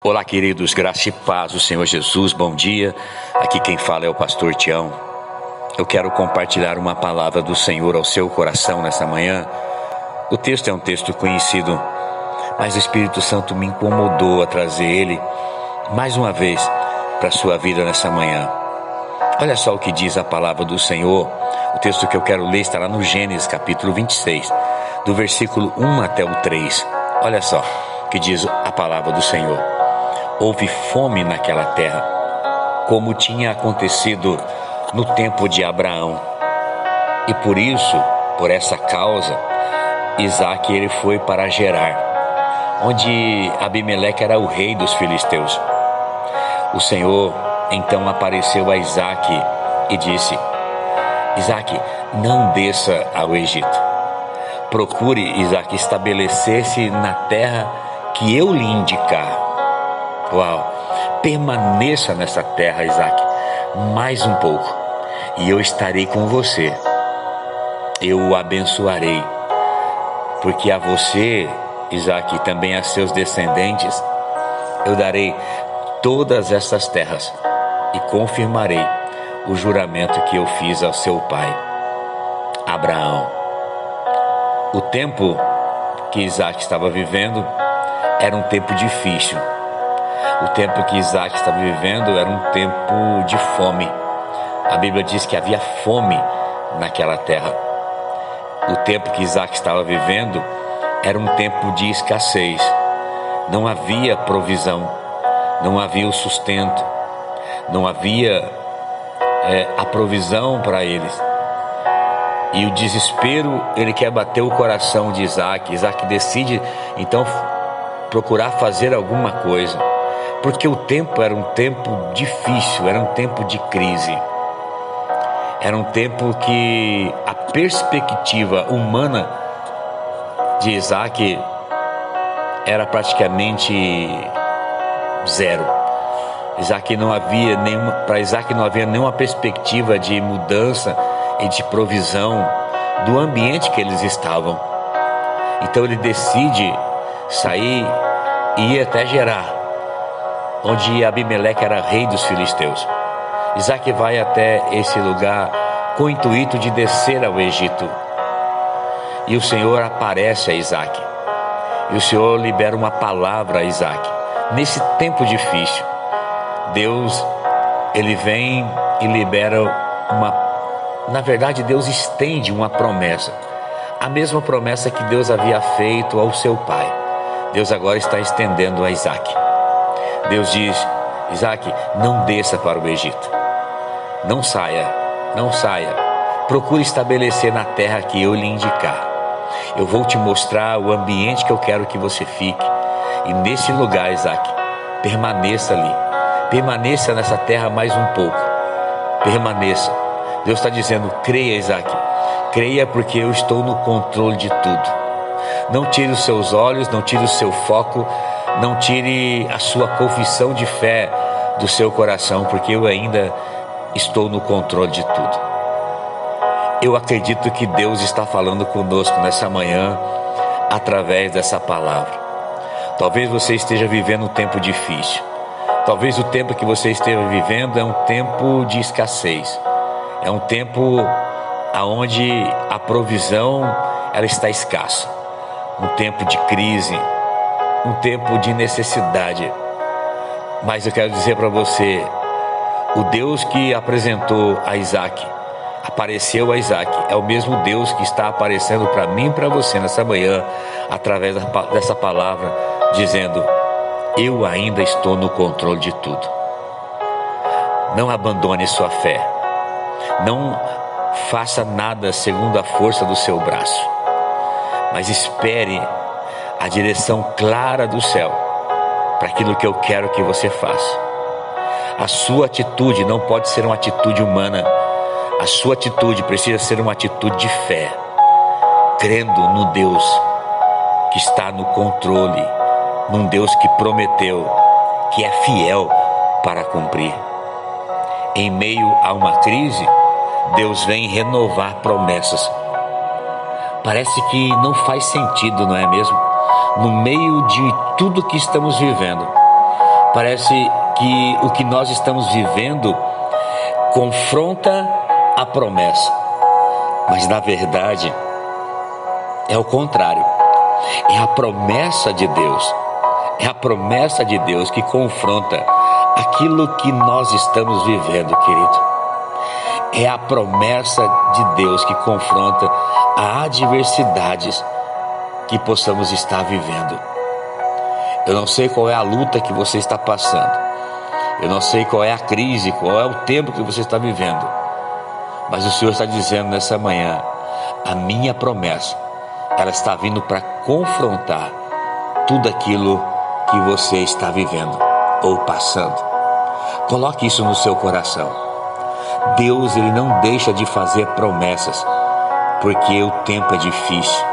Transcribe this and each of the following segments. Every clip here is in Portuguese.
Olá, queridos, graça e paz do Senhor Jesus, bom dia. Aqui quem fala é o pastor Tião. Eu quero compartilhar uma palavra do Senhor ao seu coração nessa manhã. O texto é um texto conhecido, mas o Espírito Santo me incomodou a trazer ele mais uma vez para a sua vida nessa manhã. Olha só o que diz a palavra do Senhor. O texto que eu quero ler está lá no Gênesis capítulo 26, do versículo 1 até o 3. Olha só o que diz a palavra do Senhor. Houve fome naquela terra, como tinha acontecido no tempo de Abraão. E por essa causa, Isaque ele foi para Gerar, onde Abimeleque era o rei dos filisteus. O Senhor então apareceu a Isaque e disse: Isaque, não desça ao Egito. Procure, Isaque, estabelecer-se na terra que eu lhe indicar. Permaneça nessa terra, Isaque, mais um pouco, e eu estarei com você. Eu o abençoarei, porque a você, Isaque, e também a seus descendentes, eu darei todas essas terras e confirmarei o juramento que eu fiz ao seu pai, Abraão. O tempo que Isaque estava vivendo era um tempo difícil. O tempo que Isaque estava vivendo era um tempo de fome. A Bíblia diz que havia fome naquela terra. O tempo que Isaque estava vivendo era um tempo de escassez. Não havia provisão, não havia o sustento, não havia a provisão para eles. E o desespero, ele quer bater o coração de Isaque. Isaque decide então procurar fazer alguma coisa, porque o tempo era um tempo difícil, era um tempo de crise. Era um tempo que a perspectiva humana de Isaque era praticamente zero. Para Isaque não havia nenhuma perspectiva de mudança e de provisão do ambiente que eles estavam. Então ele decide sair e ir até Gerar, onde Abimeleque era rei dos filisteus. Isaque vai até esse lugar com o intuito de descer ao Egito. E o Senhor aparece a Isaque. E o Senhor libera uma palavra a Isaque. Nesse tempo difícil, Deus, ele vem e libera Deus estende uma promessa. A mesma promessa que Deus havia feito ao seu pai. Deus agora está estendendo a Isaque. Deus diz: Isaque, não desça para o Egito. Não saia. Procure estabelecer na terra que eu lhe indicar. Eu vou te mostrar o ambiente que eu quero que você fique. E nesse lugar, Isaque, permaneça ali. Permaneça nessa terra mais um pouco. Permaneça. Deus está dizendo: creia, Isaque. Creia, porque eu estou no controle de tudo. Não tire os seus olhos, não tire o seu foco, não tire a sua confissão de fé do seu coração, porque eu ainda estou no controle de tudo. Eu acredito que Deus está falando conosco nessa manhã através dessa palavra. Talvez você esteja vivendo um tempo difícil. Talvez o tempo que você esteja vivendo é um tempo de escassez. É um tempo onde a provisão ela está escassa. Um tempo de crise, um tempo de necessidade. Mas eu quero dizer para você, o Deus que apresentou a Isaque, apareceu a Isaque, é o mesmo Deus que está aparecendo para mim e para você nessa manhã, através dessa palavra, dizendo: eu ainda estou no controle de tudo. Não abandone sua fé. Não faça nada segundo a força do seu braço, mas espere a direção clara do céu para aquilo que eu quero que você faça. A sua atitude não pode ser uma atitude humana. A sua atitude precisa ser uma atitude de fé, crendo no Deus que está no controle, num Deus que prometeu, que é fiel para cumprir. Em meio a uma crise, Deus vem renovar promessas. Parece que não faz sentido, não é mesmo? No meio de tudo que estamos vivendo, Parece que o que nós estamos vivendo confronta a promessa, mas na verdade é o contrário. É a promessa de Deus, é a promessa de Deus que confronta aquilo que nós estamos vivendo, querido. É a promessa de Deus que confronta as adversidades que possamos estar vivendo. Eu não sei qual é a luta que você está passando, eu não sei qual é a crise, qual é o tempo que você está vivendo, mas o Senhor está dizendo nessa manhã: a minha promessa, ela está vindo para confrontar tudo aquilo que você está vivendo ou passando. Coloque isso no seu coração. Deus, Ele não deixa de fazer promessas porque o tempo é difícil,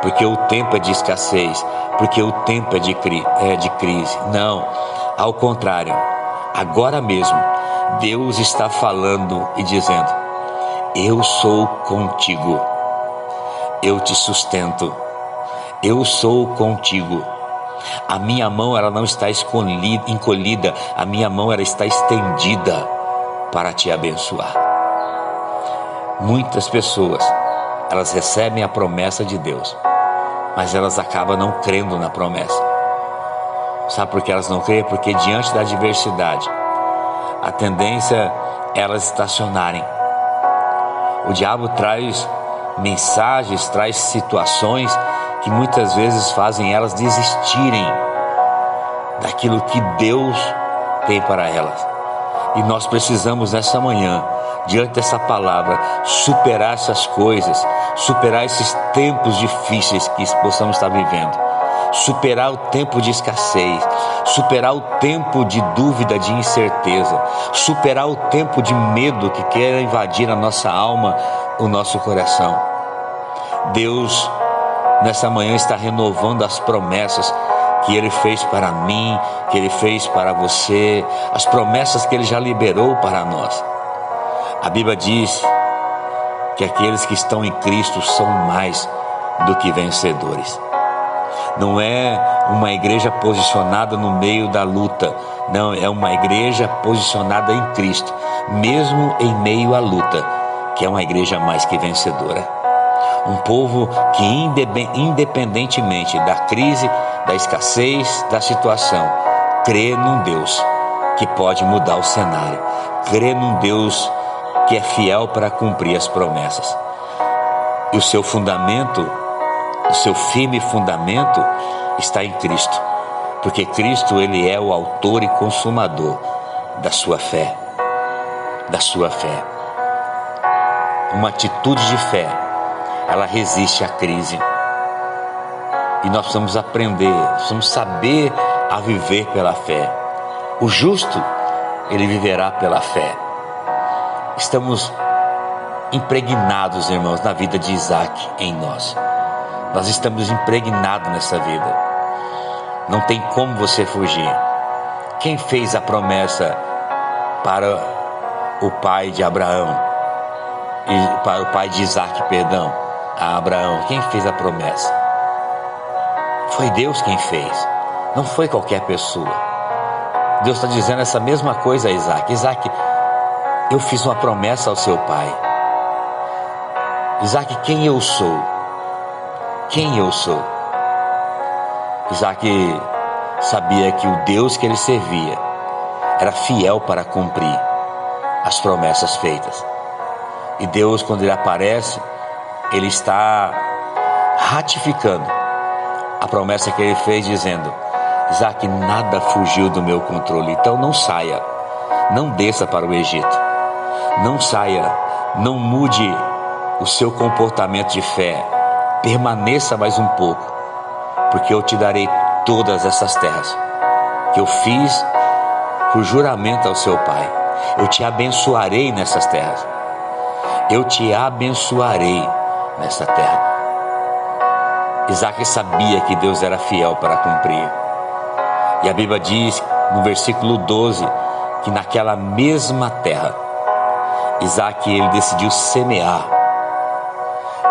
porque o tempo é de escassez, porque o tempo é de crise. Não, ao contrário, agora mesmo Deus está falando e dizendo: eu sou contigo, eu te sustento, eu sou contigo. A minha mão, ela não está encolhida, a minha mão, ela está estendida para te abençoar. Muitas pessoas, elas recebem a promessa de Deus, mas elas acabam não crendo na promessa. Sabe por que elas não creem? Porque diante da adversidade, a tendência é elas estacionarem. O diabo traz mensagens, traz situações que muitas vezes fazem elas desistirem daquilo que Deus tem para elas. E nós precisamos nessa manhã, diante dessa palavra, superar essas coisas, superar esses tempos difíceis que possamos estar vivendo, superar o tempo de escassez, superar o tempo de dúvida, de incerteza, superar o tempo de medo que quer invadir a nossa alma, o nosso coração. Deus, nessa manhã, está renovando as promessas que Ele fez para mim, que Ele fez para você, as promessas que Ele já liberou para nós. A Bíblia diz que aqueles que estão em Cristo são mais do que vencedores. Não é uma igreja posicionada no meio da luta, não, é uma igreja posicionada em Cristo, mesmo em meio à luta, que é uma igreja mais que vencedora. Um povo que independentemente da crise, da escassez, da situação, crê num Deus que pode mudar o cenário, crê num Deus que é fiel para cumprir as promessas. E o seu fundamento, o seu firme fundamento está em Cristo, porque Cristo, Ele é o autor e consumador da sua fé, da sua fé. Uma atitude de fé, ela resiste à crise. E nós precisamos aprender, precisamos saber a viver pela fé. O justo, ele viverá pela fé. Estamos impregnados, irmãos, na vida de Isaac em nós. Nós estamos impregnados nessa vida. Não tem como você fugir. Quem fez a promessa para o pai de Abraão? E para o pai de Isaac, perdão, a Abraão? Quem fez a promessa? Foi Deus quem fez. Não foi qualquer pessoa. Deus está dizendo essa mesma coisa a Isaac. Isaac, eu fiz uma promessa ao seu pai. Isaac, quem eu sou? Quem eu sou? Isaac sabia que o Deus que ele servia era fiel para cumprir as promessas feitas. E Deus, quando Ele aparece, Ele está ratificando a promessa que Ele fez, dizendo: Isaac, nada fugiu do meu controle. Então não saia, não desça para o Egito, não saia, não mude o seu comportamento de fé, permaneça mais um pouco, porque eu te darei todas essas terras que eu fiz por juramento ao seu pai. Eu te abençoarei nessas terras. Eu te abençoarei nessa terra. Isaac sabia que Deus era fiel para cumprir. E a Bíblia diz no versículo 12 que naquela mesma terra Isaac, ele decidiu semear,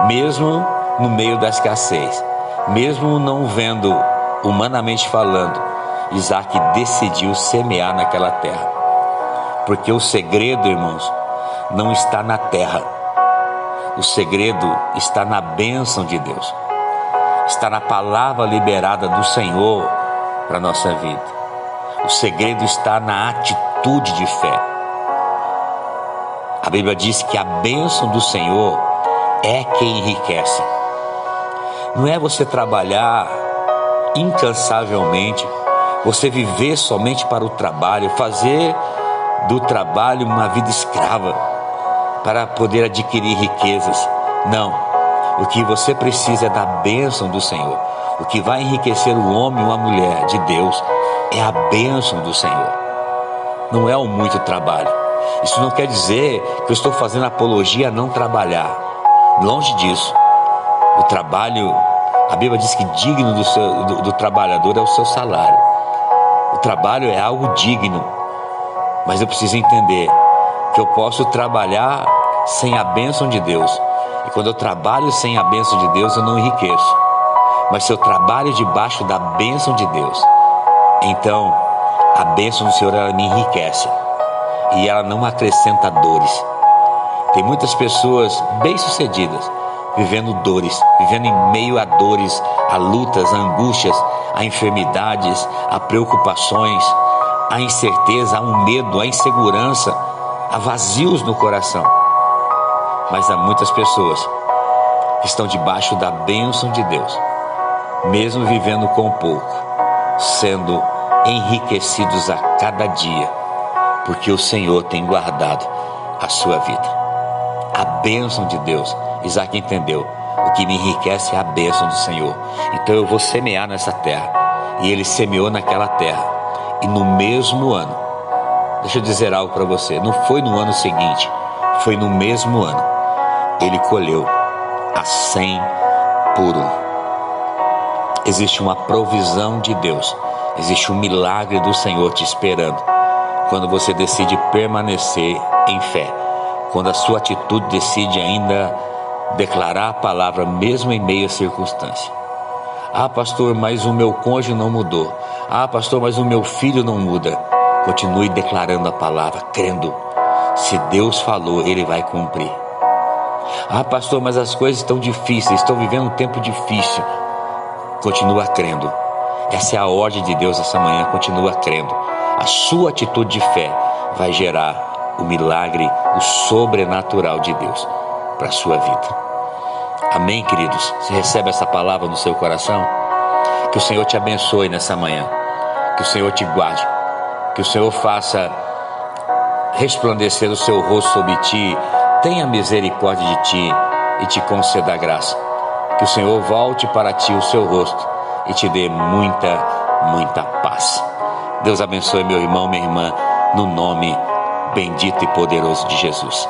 mesmo no meio da escassez, mesmo não vendo, humanamente falando, Isaac decidiu semear naquela terra. Porque o segredo, irmãos, não está na terra. O segredo está na bênção de Deus. Está na palavra liberada do Senhor para a nossa vida. O segredo está na atitude de fé. A Bíblia diz que a bênção do Senhor é quem enriquece. Não é você trabalhar incansavelmente, você viver somente para o trabalho, fazer do trabalho uma vida escrava para poder adquirir riquezas. Não, o que você precisa é da bênção do Senhor. O que vai enriquecer o homem ou a mulher de Deus é a bênção do Senhor. Não é o muito trabalho. Isso não quer dizer que eu estou fazendo apologia a não trabalhar. Longe disso. O trabalho, a Bíblia diz que digno do trabalhador é o seu salário. O trabalho é algo digno, mas eu preciso entender que eu posso trabalhar sem a bênção de Deus. E quando eu trabalho sem a bênção de Deus, eu não enriqueço. Mas se eu trabalho debaixo da bênção de Deus, então a bênção do Senhor, ela me enriquece. E ela não acrescenta dores. Tem muitas pessoas bem-sucedidas vivendo dores, vivendo em meio a dores, a lutas, a angústias, a enfermidades, a preocupações, a incerteza, a um medo, a insegurança, a vazios no coração. Mas há muitas pessoas que estão debaixo da bênção de Deus, mesmo vivendo com pouco, sendo enriquecidos a cada dia, porque o Senhor tem guardado a sua vida. A bênção de Deus. Isaac entendeu: o que me enriquece é a bênção do Senhor. Então eu vou semear nessa terra. E ele semeou naquela terra. E no mesmo ano, deixa eu dizer algo para você, não foi no ano seguinte, foi no mesmo ano, ele colheu a 100 por 1. Existe uma provisão de Deus, existe um milagre do Senhor te esperando quando você decide permanecer em fé, quando a sua atitude decide ainda declarar a palavra mesmo em meio à circunstância. Ah, pastor, mas o meu cônjuge não mudou. Ah, pastor, mas o meu filho não muda. Continue declarando a palavra, crendo. Se Deus falou, Ele vai cumprir. Ah, pastor, mas as coisas estão difíceis, estou vivendo um tempo difícil. Continua crendo. Essa é a ordem de Deus essa manhã, continua crendo. A sua atitude de fé vai gerar o milagre, o sobrenatural de Deus para a sua vida. Amém, queridos? Você recebe essa palavra no seu coração? Que o Senhor te abençoe nessa manhã. Que o Senhor te guarde. Que o Senhor faça resplandecer o seu rosto sobre ti, tenha misericórdia de ti e te conceda a graça. Que o Senhor volte para ti o seu rosto e te dê muita, muita paz. Deus abençoe meu irmão, minha irmã, no nome bendito e poderoso de Jesus.